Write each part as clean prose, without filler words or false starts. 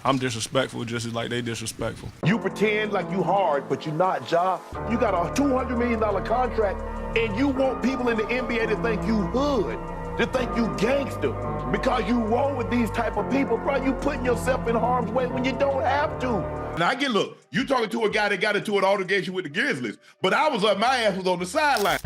I'm disrespectful just as like they disrespectful. You pretend like you hard, but you're not, Ja. You got a $200 million contract, and you want people in the NBA to think you hood, to think you gangster, because you roll with these type of people, bro. You putting yourself in harm's way when you don't have to. Now I get, look, you talking to a guy that got into an altercation with the Grizzlies, but I was up, my ass was on the sideline.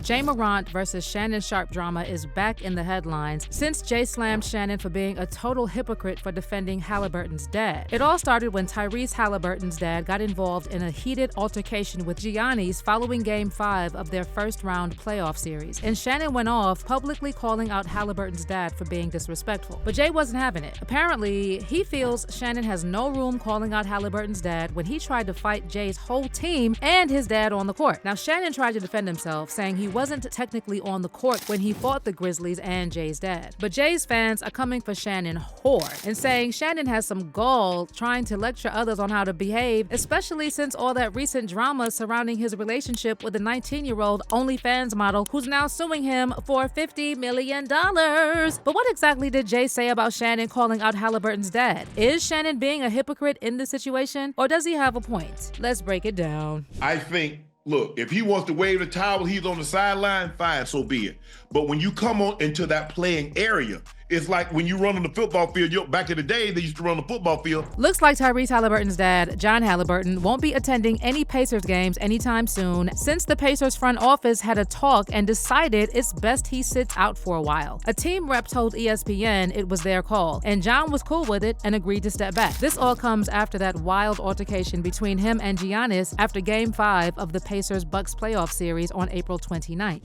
Ja Morant versus Shannon Sharpe drama is back in the headlines since Jay slammed Shannon for being a total hypocrite for defending Haliburton's dad. It all started when Tyrese Haliburton's dad got involved in a heated altercation with Giannis following Game 5 of their first-round playoff series, and Shannon went off, publicly calling out Haliburton's dad for being disrespectful. But Jay wasn't having it. Apparently, he feels Shannon has no room calling out Haliburton's dad when he tried to fight Jay's whole team and his dad on the court. Now, Shannon tried to defend himself, saying he wasn't technically on the court when he fought the Grizzlies and Jay's dad. But Jay's fans are coming for Shannon hard and saying Shannon has some gall trying to lecture others on how to behave, especially since all that recent drama surrounding his relationship with the 19-year-old OnlyFans model who's now suing him for $50 million. But what exactly did Jay say about Shannon calling out Haliburton's dad? Is Shannon being a hypocrite in this situation, or does he have a point? Let's break it down. I think, look, if he wants to wave the towel, he's on the sideline, fine, so be it. But when you come on into that playing area, it's like when you run on the football field. Back in the day, they used to run on the football field. Looks like Tyrese Haliburton's dad, John Hailburton, won't be attending any Pacers games anytime soon since the Pacers front office had a talk and decided it's best he sits out for a while. A team rep told ESPN it was their call, and John was cool with it and agreed to step back. This all comes after that wild altercation between him and Giannis after Game 5 of the Pacers-Bucks playoff series on April 29th.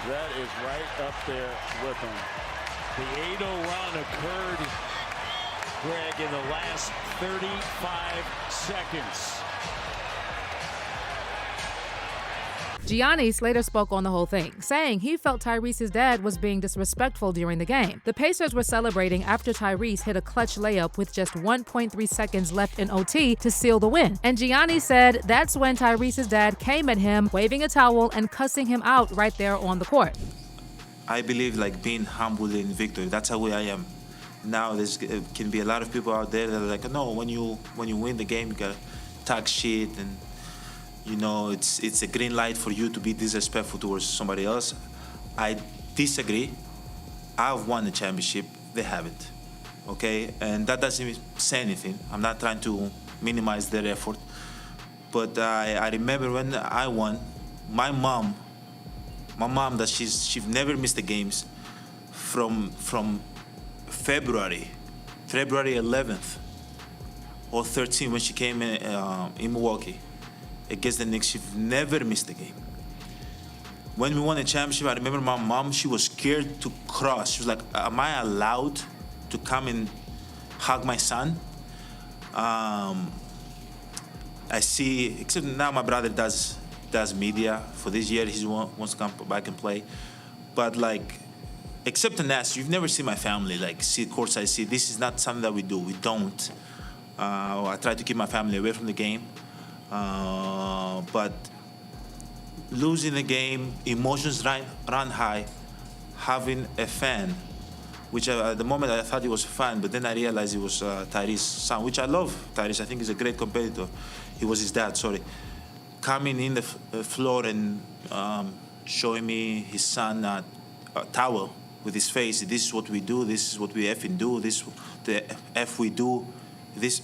That is right up there with him. The 8-0 run occurred, Greg, in the last 35 seconds. Giannis later spoke on the whole thing, saying he felt Tyrese's dad was being disrespectful during the game. The Pacers were celebrating after Tyrese hit a clutch layup with just 1.3 seconds left in OT to seal the win. And Giannis said that's when Tyrese's dad came at him, waving a towel and cussing him out right there on the court. I believe like being humble in victory. That's how I am. Now there's can be a lot of people out there that are like, no, when you win the game, you gotta talk shit, and you know it's a green light for you to be disrespectful towards somebody else. I disagree. I've won the championship. They haven't. Okay, and that doesn't even say anything. I'm not trying to minimize their effort, but I remember when I won, my mom that she's never missed the games from February 11th or 13th when she came in Milwaukee against the Knicks. She's never missed a game. When we won the championship, I remember my mom, she was scared to cross. She was like, am I allowed to come and hug my son? I see, except now my brother does media. For this year, he wants to come back and play. But like, except in that, you've never seen my family like see courtside. See, this is not something that we do. We don't. I try to keep my family away from the game. But losing the game, emotions run high. Having a fan, which at the moment I thought he was a fan, but then I realized it was Tyrese's son, which I love. Tyrese, I think he's a great competitor. He was his dad, sorry. Coming in the floor and showing me his son a towel with his face. This is what we do. This is what we effing do. This the F we do. This.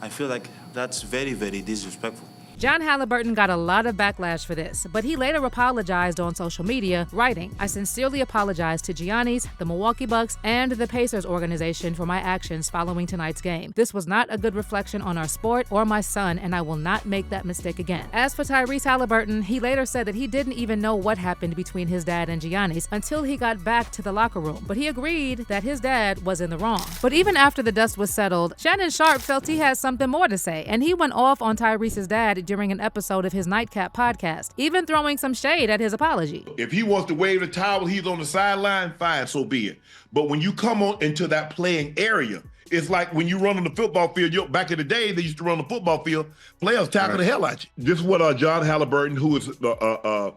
I feel like that's very, very disrespectful. John Hailburton got a lot of backlash for this, but he later apologized on social media, writing, "I sincerely apologize to Giannis, the Milwaukee Bucks, and the Pacers organization for my actions following tonight's game. This was not a good reflection on our sport or my son, and I will not make that mistake again." As for Tyrese Haliburton, he later said that he didn't even know what happened between his dad and Giannis until he got back to the locker room, but he agreed that his dad was in the wrong. But even after the dust was settled, Shannon Sharpe felt he had something more to say, and he went off on Tyrese's dad during an episode of his Nightcap podcast, even throwing some shade at his apology. If he wants to wave the towel, he's on the sideline, fine, so be it. But when you come on into that playing area, It's like when you run on the football field, back in the day, they used to run the football field, players tackle the hell out you. This is what John Hailburton, who is Tyrese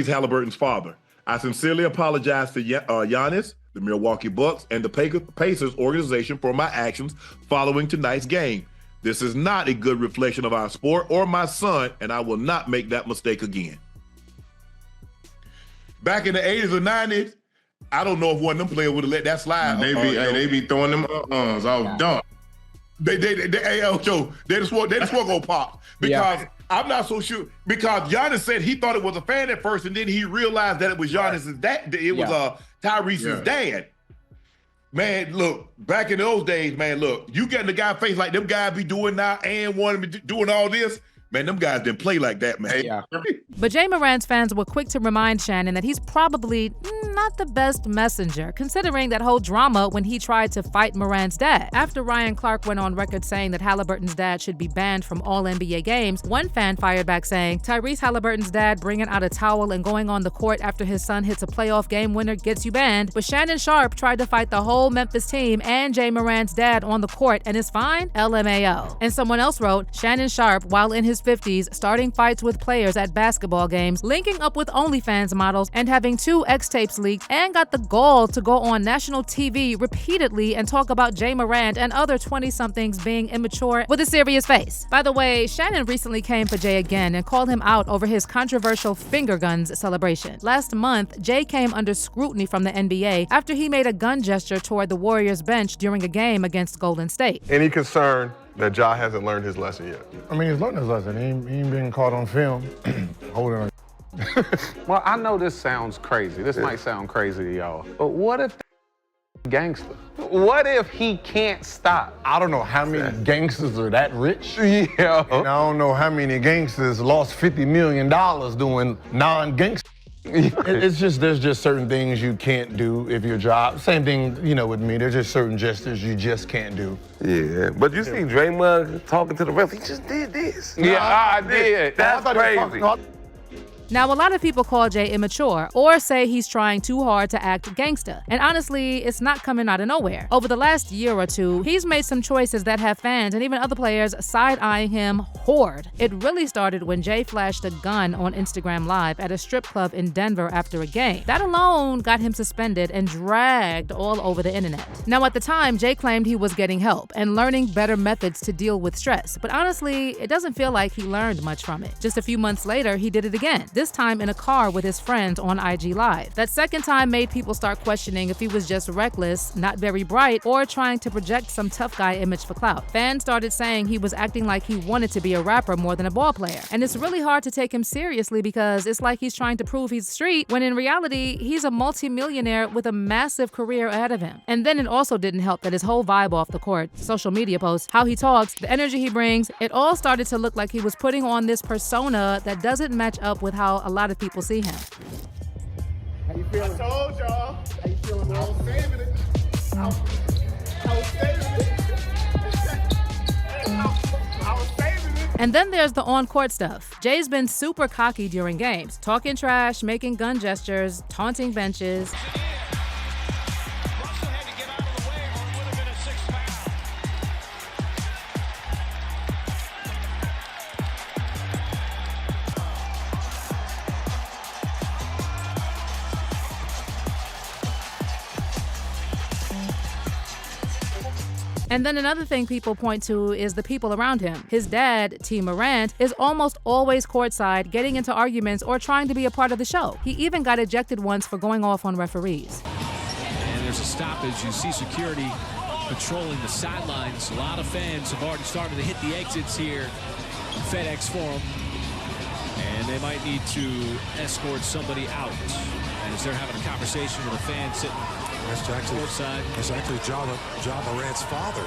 Haliburton's father. I sincerely apologize to Giannis, the Milwaukee Bucks, and the Pacers organization for my actions following tonight's game. This is not a good reflection of our sport or my son, and I will not make that mistake again. Back in the 80s or 90s, I don't know if one of them players would have let that slide. They be throwing them arms off dunk. They just want go pop because I'm not so sure, because Giannis said he thought it was a fan at first, and then he realized that it was Giannis's dad. It was Tyrese's dad. Man, look, back in those days, man, look, you getting the guy face like them guys be doing now and want to be doing all this. Man, them guys didn't play like that, man. Yeah. But Ja Morant's fans were quick to remind Shannon that he's probably not the best messenger, considering that whole drama when he tried to fight Morant's dad. After Ryan Clark went on record saying that Haliburton's dad should be banned from all NBA games, one fan fired back saying, Tyrese Haliburton's dad bringing out a towel and going on the court after his son hits a playoff game winner gets you banned. But Shannon Sharpe tried to fight the whole Memphis team and Ja Morant's dad on the court and is fine? LMAO. And someone else wrote, Shannon Sharpe, while in his 50s, starting fights with players at basketball games, linking up with OnlyFans models, and having 2 X-tapes leaked, and got the gall to go on national TV repeatedly and talk about Ja Morant and other 20-somethings being immature with a serious face. By the way, Shannon recently came for Jay again and called him out over his controversial finger guns celebration. Last month, Jay came under scrutiny from the NBA after he made a gun gesture toward the Warriors bench during a game against Golden State. Any concern that Ja hasn't learned his lesson yet? I mean, he's learned his lesson. He ain't been caught on film holding a Well, I know this sounds crazy. This might sound crazy to y'all. But what if Gangsta? What if he can't stop? I don't know how many gangsters are that rich. Yeah. And I don't know how many gangsters lost $50 million doing non-gangster. It's just, there's just certain things you can't do if your job. Same thing, you know, with me. There's just certain gestures you just can't do. Yeah, but you see Draymond talking to the ref. He just did this. Yeah, I did. That's crazy. Now, a lot of people call Jay immature or say he's trying too hard to act gangsta. And honestly, it's not coming out of nowhere. Over the last year or two, he's made some choices that have fans and even other players side-eyeing him hard. It really started when Jay flashed a gun on Instagram Live at a strip club in Denver after a game. That alone got him suspended and dragged all over the internet. Now, at the time, Jay claimed he was getting help and learning better methods to deal with stress. But honestly, it doesn't feel like he learned much from it. Just a few months later, he did it again. This time in a car with his friends on IG Live. That second time made people start questioning if he was just reckless, not very bright, or trying to project some tough guy image for clout. Fans started saying he was acting like he wanted to be a rapper more than a ball player. And it's really hard to take him seriously because it's like he's trying to prove he's street, when in reality, he's a multi-millionaire with a massive career ahead of him. And then it also didn't help that his whole vibe off the court, social media posts, how he talks, the energy he brings, it all started to look like he was putting on this persona that doesn't match up with how a lot of people see him. How you feeling? I told y'all. How you feeling? I was saving it. I was saving it. I was saving it. And then there's the on-court stuff. Jay's been super cocky during games, talking trash, making gun gestures, taunting benches. And then another thing people point to is the people around him. His dad, T. Morant, is almost always courtside, getting into arguments or trying to be a part of the show. He even got ejected once for going off on referees. And there's a stoppage. You see security patrolling the sidelines. A lot of fans have already started to hit the exits here. FedEx Forum. And they might need to escort somebody out as they're having a conversation with a fan sitting courtside. That's actually Ja Morant's father.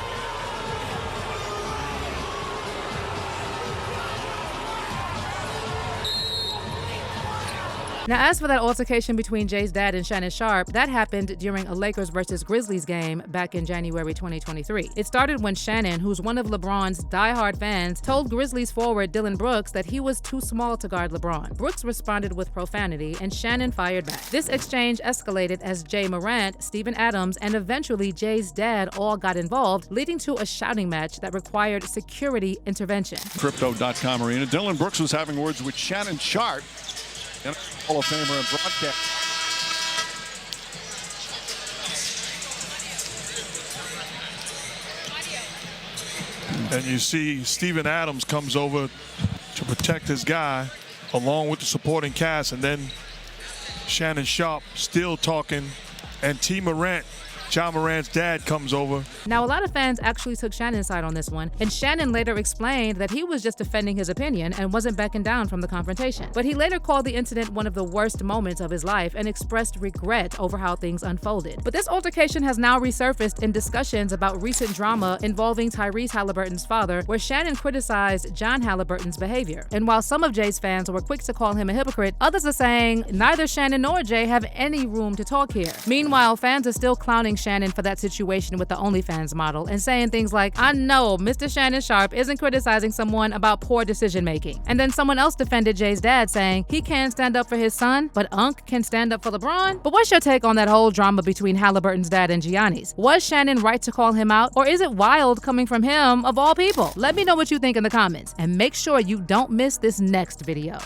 Now, as for that altercation between Jay's dad and Shannon Sharpe, that happened during a Lakers versus Grizzlies game back in January 2023. It started when Shannon, who's one of LeBron's diehard fans, told Grizzlies forward Dillon Brooks that he was too small to guard LeBron. Brooks responded with profanity, and Shannon fired back. This exchange escalated as Jay Morant, Steven Adams, and eventually Jay's dad all got involved, leading to a shouting match that required security intervention. Crypto.com arena. Dillon Brooks was having words with Shannon Sharpe, and Hall of Famer and broadcast. And you see Steven Adams comes over to protect his guy along with the supporting cast, and then Shannon Sharpe still talking, and T. Morant, Ja Morant's dad, comes over. Now, a lot of fans actually took Shannon's side on this one, and Shannon later explained that he was just defending his opinion and wasn't backing down from the confrontation. But he later called the incident one of the worst moments of his life and expressed regret over how things unfolded. But this altercation has now resurfaced in discussions about recent drama involving Tyrese Haliburton's father, where Shannon criticized John Hailburton's behavior. And while some of Jay's fans were quick to call him a hypocrite, others are saying neither Shannon nor Jay have any room to talk here. Meanwhile, fans are still clowning Shannon for that situation with the OnlyFans model and saying things like, I know Mr. Shannon Sharpe isn't criticizing someone about poor decision making. And then someone else defended Jay's dad, saying he can't stand up for his son, but Unc can stand up for LeBron. But what's your take on that whole drama between Hailburton's dad and Giannis? Was Shannon right to call him out, or is it wild coming from him of all people? Let me know what you think in the comments, and make sure you don't miss this next video.